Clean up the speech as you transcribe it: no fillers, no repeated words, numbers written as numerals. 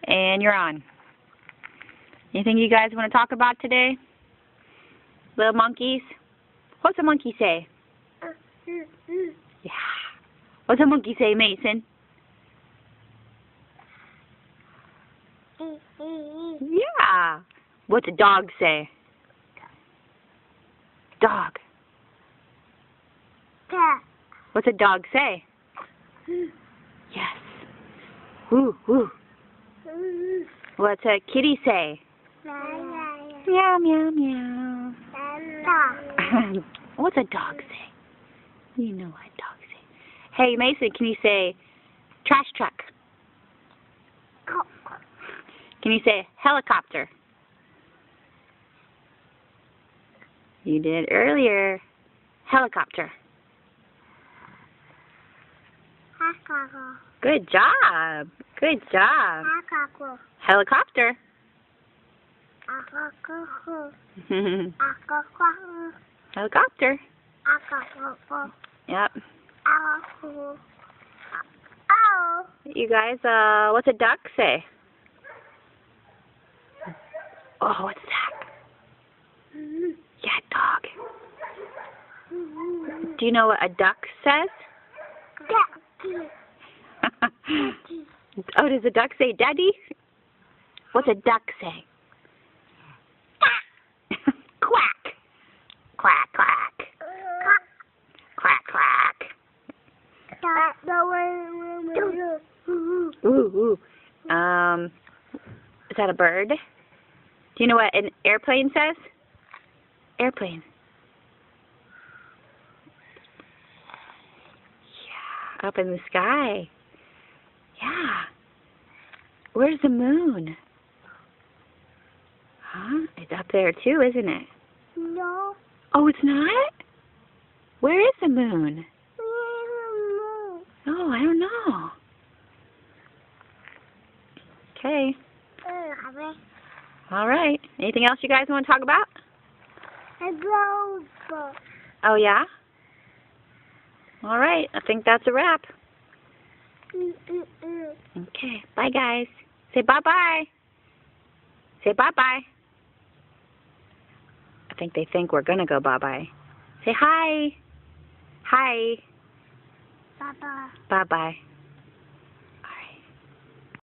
And you're on. Anything you guys want to talk about today? Little monkeys? What's a monkey say? Yeah. What's a monkey say, Mason? Yeah. What's a dog say? Dog. What's a dog say? Yes. Woo, woo. What's a kitty say? Meow, meow, meow. What's a dog say? You know what dogs say. Hey, Mason, can you say trash truck? Can you say helicopter? You did earlier. Helicopter. Good job. Good job. Helicopter. Helicopter. Yep. You guys, what's a duck say? Oh, what's that? Yeah, dog. Do you know what a duck says? Oh, does a duck say daddy? What's a duck say? Quack. Quack, quack. Quack, quack. Ooh, ooh. Is that a bird? Do you know what an airplane says? Airplane. Yeah, up in the sky. Yeah. Where's the moon? Huh? It's up there too, isn't it? No. Oh, it's not? Where is the moon? Oh, I don't know. Okay. All right. Anything else you guys want to talk about? Oh, yeah? All right. I think that's a wrap. Okay. Bye, guys. Say bye-bye. Say bye-bye. I think they think we're going to go bye-bye. Say hi. Hi. Bye-bye. Bye-bye.